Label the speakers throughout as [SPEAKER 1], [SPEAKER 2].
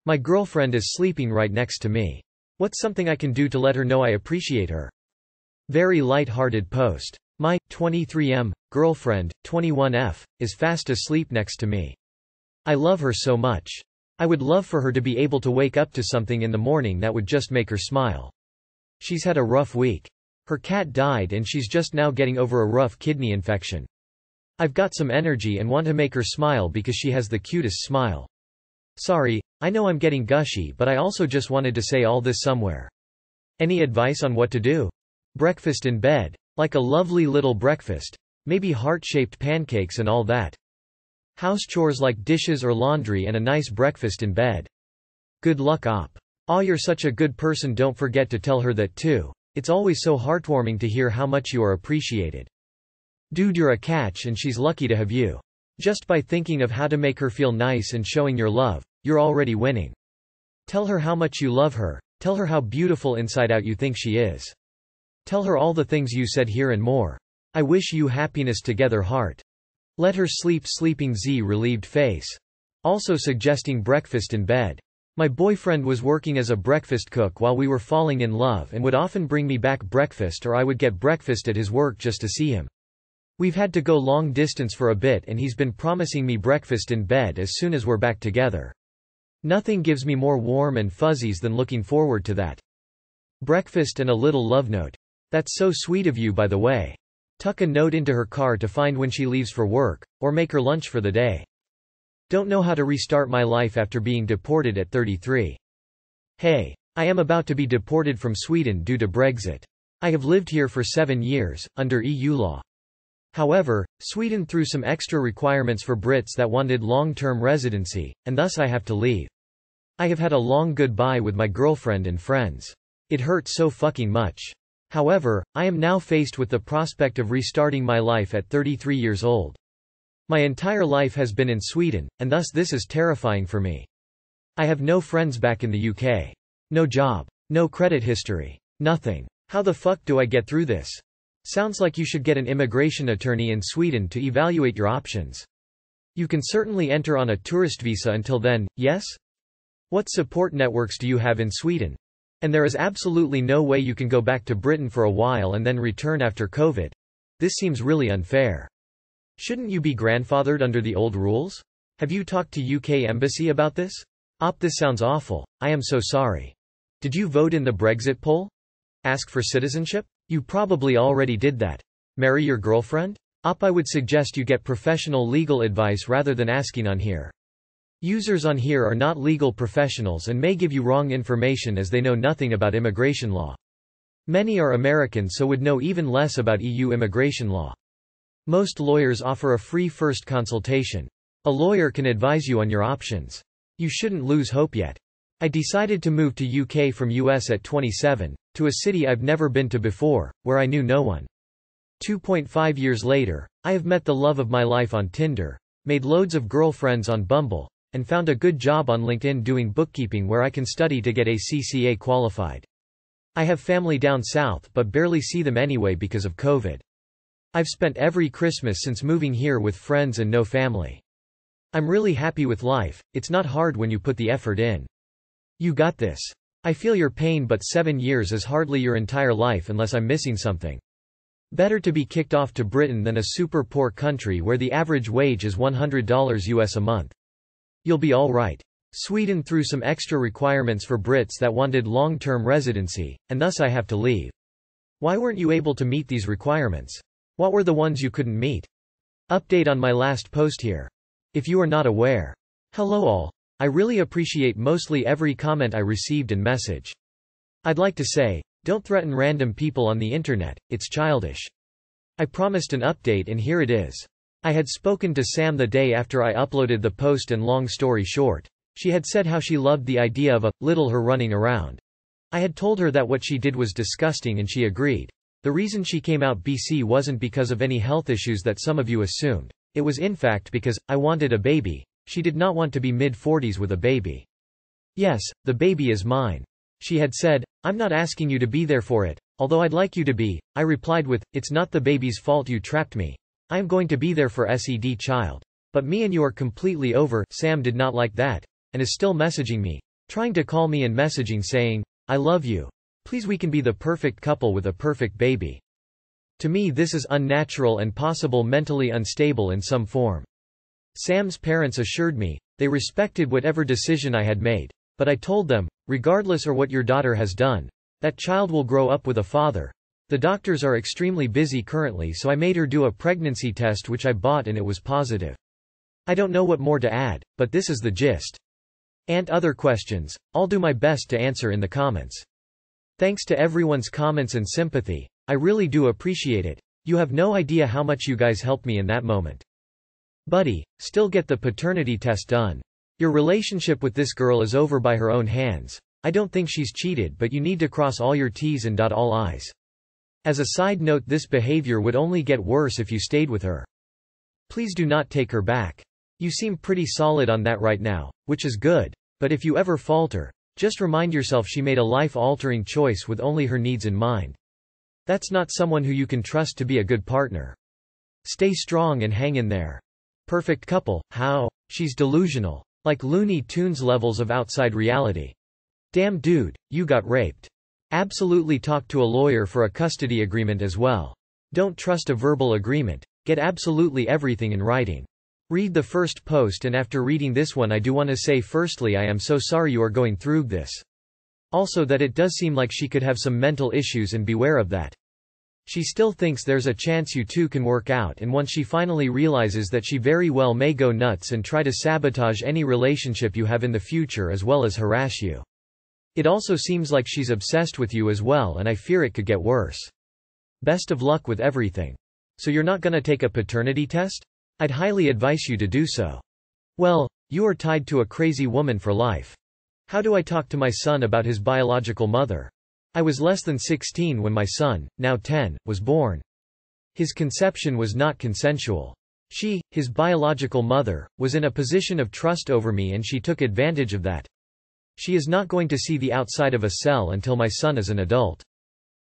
[SPEAKER 1] My girlfriend is sleeping right next to me. What's something I can do to let her know I appreciate her? Very light-hearted post. My 23M girlfriend, 21F, is fast asleep next to me. I love her so much. I would love for her to be able to wake up to something in the morning that would just make her smile. She's had a rough week. Her cat died and she's just now getting over a rough kidney infection. I've got some energy and want to make her smile because she has the cutest smile. Sorry, I know I'm getting gushy, but I also just wanted to say all this somewhere. Any advice on what to do? Breakfast in bed. Like a lovely little breakfast. Maybe heart-shaped pancakes and all that. House chores like dishes or laundry and a nice breakfast in bed. Good luck, op. Aw, you're such a good person. Don't forget to tell her that too. It's always so heartwarming to hear how much you are appreciated. Dude, you're a catch and she's lucky to have you. Just by thinking of how to make her feel nice and showing your love, you're already winning. Tell her how much you love her. Tell her how beautiful inside out you think she is. Tell her all the things you said here and more. I wish you happiness together, heart. Let her sleep, sleeping Z relieved face. Also suggesting breakfast in bed. My boyfriend was working as a breakfast cook while we were falling in love and would often bring me back breakfast, or I would get breakfast at his work just to see him. We've had to go long distance for a bit and he's been promising me breakfast in bed as soon as we're back together. Nothing gives me more warm and fuzzies than looking forward to that. Breakfast and a little love note. That's so sweet of you, by the way. Tuck a note into her car to find when she leaves for work, or make her lunch for the day. Don't know how to restart my life after being deported at 33. Hey. I am about to be deported from Sweden due to Brexit. I have lived here for 7 years, under EU law. However, Sweden threw some extra requirements for Brits that wanted long-term residency, and thus I have to leave. I have had a long goodbye with my girlfriend and friends. It hurts so fucking much. However, I am now faced with the prospect of restarting my life at 33 years old. My entire life has been in Sweden, and thus this is terrifying for me. I have no friends back in the UK. No job. No credit history. Nothing. How the fuck do I get through this? Sounds like you should get an immigration attorney in Sweden to evaluate your options. You can certainly enter on a tourist visa until then, yes? What support networks do you have in Sweden? And there is absolutely no way you can go back to Britain for a while and then return after COVID. This seems really unfair. Shouldn't you be grandfathered under the old rules? Have you talked to UK Embassy about this? Op, this sounds awful. I am so sorry. Did you vote in the Brexit poll? Ask for citizenship? You probably already did that. Marry your girlfriend? Op, I would suggest you get professional legal advice rather than asking on here. Users on here are not legal professionals and may give you wrong information as they know nothing about immigration law. Many are American, so would know even less about EU immigration law. Most lawyers offer a free first consultation. A lawyer can advise you on your options. You shouldn't lose hope yet. I decided to move to UK from US at 27, to a city I've never been to before, where I knew no one. 2.5 years later, I have met the love of my life on Tinder, made loads of girlfriends on Bumble, and found a good job on LinkedIn doing bookkeeping where I can study to get ACCA qualified. I have family down south but barely see them anyway because of COVID. I've spent every Christmas since moving here with friends and no family. I'm really happy with life. It's not hard when you put the effort in. You got this. I feel your pain, but 7 years is hardly your entire life unless I'm missing something. Better to be kicked off to Britain than a super poor country where the average wage is $100 US a month. You'll be all right. Sweden threw some extra requirements for Brits that wanted long-term residency, and thus I have to leave. Why weren't you able to meet these requirements? What were the ones you couldn't meet? Update on my last post here. If you are not aware. Hello all. I really appreciate mostly every comment I received and message. I'd like to say, don't threaten random people on the internet, it's childish. I promised an update and here it is. I had spoken to Sam the day after I uploaded the post, and long story short, she had said how she loved the idea of a little her running around. I had told her that what she did was disgusting and she agreed. The reason she came out BC wasn't because of any health issues that some of you assumed. It was in fact because I wanted a baby. She did not want to be mid-40s with a baby. Yes, the baby is mine. She had said, I'm not asking you to be there for it, although I'd like you to be. I replied with, it's not the baby's fault you trapped me. I am going to be there for SED child. But me and you are completely over. Sam did not like that, and is still messaging me. Trying to call me and messaging saying, "I love you. Please, we can be the perfect couple with a perfect baby." To me, this is unnatural and possible mentally unstable in some form. Sam's parents assured me they respected whatever decision I had made, but I told them, regardless of what your daughter has done, that child will grow up with a father. The doctors are extremely busy currently, so I made her do a pregnancy test which I bought and it was positive. I don't know what more to add, but this is the gist. And other questions, I'll do my best to answer in the comments. Thanks to everyone's comments and sympathy. I really do appreciate it. You have no idea how much you guys helped me in that moment. Buddy, still get the paternity test done. Your relationship with this girl is over by her own hands. I don't think she's cheated, but you need to cross all your T's and dot all I's. As a side note, this behavior would only get worse if you stayed with her. Please do not take her back. You seem pretty solid on that right now, which is good, but if you ever falter, just remind yourself she made a life-altering choice with only her needs in mind. That's not someone who you can trust to be a good partner. Stay strong and hang in there. Perfect couple, how? She's delusional. Like Looney Tunes levels of outside reality. Damn dude, you got raped. Absolutely talk to a lawyer for a custody agreement as well. Don't trust a verbal agreement. Get absolutely everything in writing. Read the first post, and after reading this one I do want to say firstly I am so sorry you are going through this. Also that it does seem like she could have some mental issues, and beware of that. She still thinks there's a chance you two can work out, and once she finally realizes that, she very well may go nuts and try to sabotage any relationship you have in the future as well as harass you. It also seems like she's obsessed with you as well, and I fear it could get worse. Best of luck with everything. So you're not gonna take a paternity test? I'd highly advise you to do so. Well, you are tied to a crazy woman for life. How do I talk to my son about his biological mother? I was less than 16 when my son, now 10, was born. His conception was not consensual. She, his biological mother, was in a position of trust over me, and she took advantage of that. She is not going to see the outside of a cell until my son is an adult.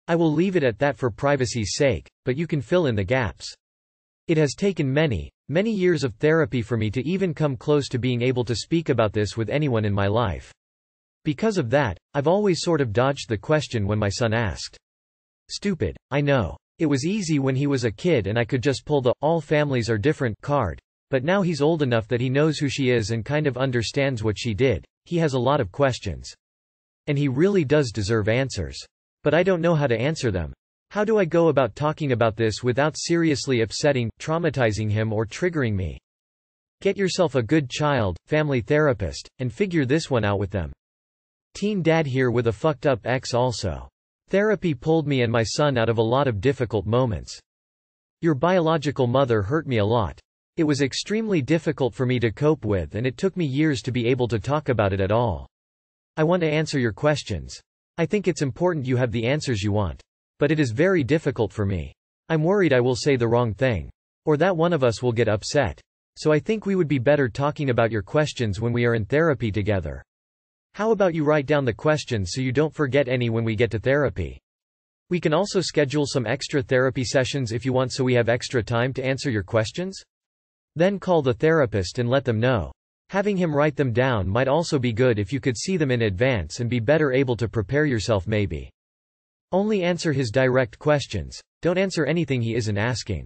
[SPEAKER 1] I will leave it at that for privacy's sake, but you can fill in the gaps. It has taken many, many years of therapy for me to even come close to being able to speak about this with anyone in my life. Because of that, I've always sort of dodged the question when my son asked. Stupid, I know. It was easy when he was a kid and I could just pull the "all families are different" card, but now he's old enough that he knows who she is and kind of understands what she did. He has a lot of questions. And he really does deserve answers. But I don't know how to answer them. How do I go about talking about this without seriously upsetting, traumatizing him, or triggering me? Get yourself a good child, family therapist, and figure this one out with them. Teen dad here with a fucked up ex also. Therapy pulled me and my son out of a lot of difficult moments. Your biological mother hurt me a lot. It was extremely difficult for me to cope with, and it took me years to be able to talk about it at all. I want to answer your questions. I think it's important you have the answers you want. But it is very difficult for me. I'm worried I will say the wrong thing. Or that one of us will get upset. So I think we would be better talking about your questions when we are in therapy together. How about you write down the questions so you don't forget any when we get to therapy? We can also schedule some extra therapy sessions if you want, so we have extra time to answer your questions. Then call the therapist and let them know. Having him write them down might also be good if you could see them in advance and be better able to prepare yourself maybe. Only answer his direct questions. Don't answer anything he isn't asking.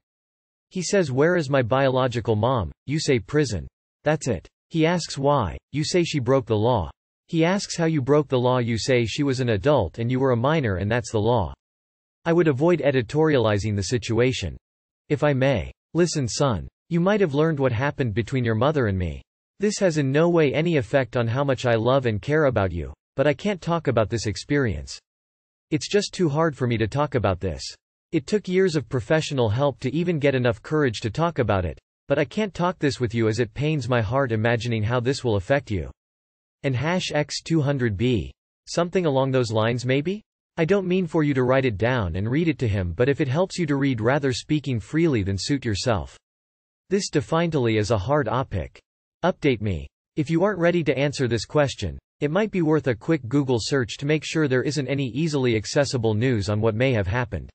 [SPEAKER 1] He says, "Where is my biological mom?" You say prison. That's it. He asks why. You say she broke the law. He asks how you broke the law. You say she was an adult and you were a minor, and that's the law. I would avoid editorializing the situation. If I may. Listen, son. You might have learned what happened between your mother and me. This has in no way any effect on how much I love and care about you, but I can't talk about this experience. It's just too hard for me to talk about this. It took years of professional help to even get enough courage to talk about it, but I can't talk this with you as it pains my heart imagining how this will affect you. And #X200B. Something along those lines maybe? I don't mean for you to write it down and read it to him, but if it helps you to read rather speaking freely, then suit yourself. This definitely is a hard topic. Update me. If you aren't ready to answer this question, it might be worth a quick Google search to make sure there isn't any easily accessible news on what may have happened.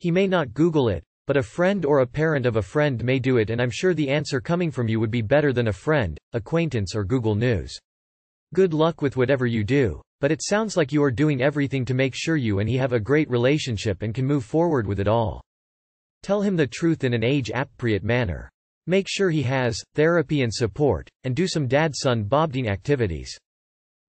[SPEAKER 1] He may not Google it, but a friend or a parent of a friend may do it, and I'm sure the answer coming from you would be better than a friend, acquaintance, or Google News. Good luck with whatever you do, but it sounds like you are doing everything to make sure you and he have a great relationship and can move forward with it all. Tell him the truth in an age-appropriate manner. Make sure he has therapy and support, and do some dad-son bonding activities.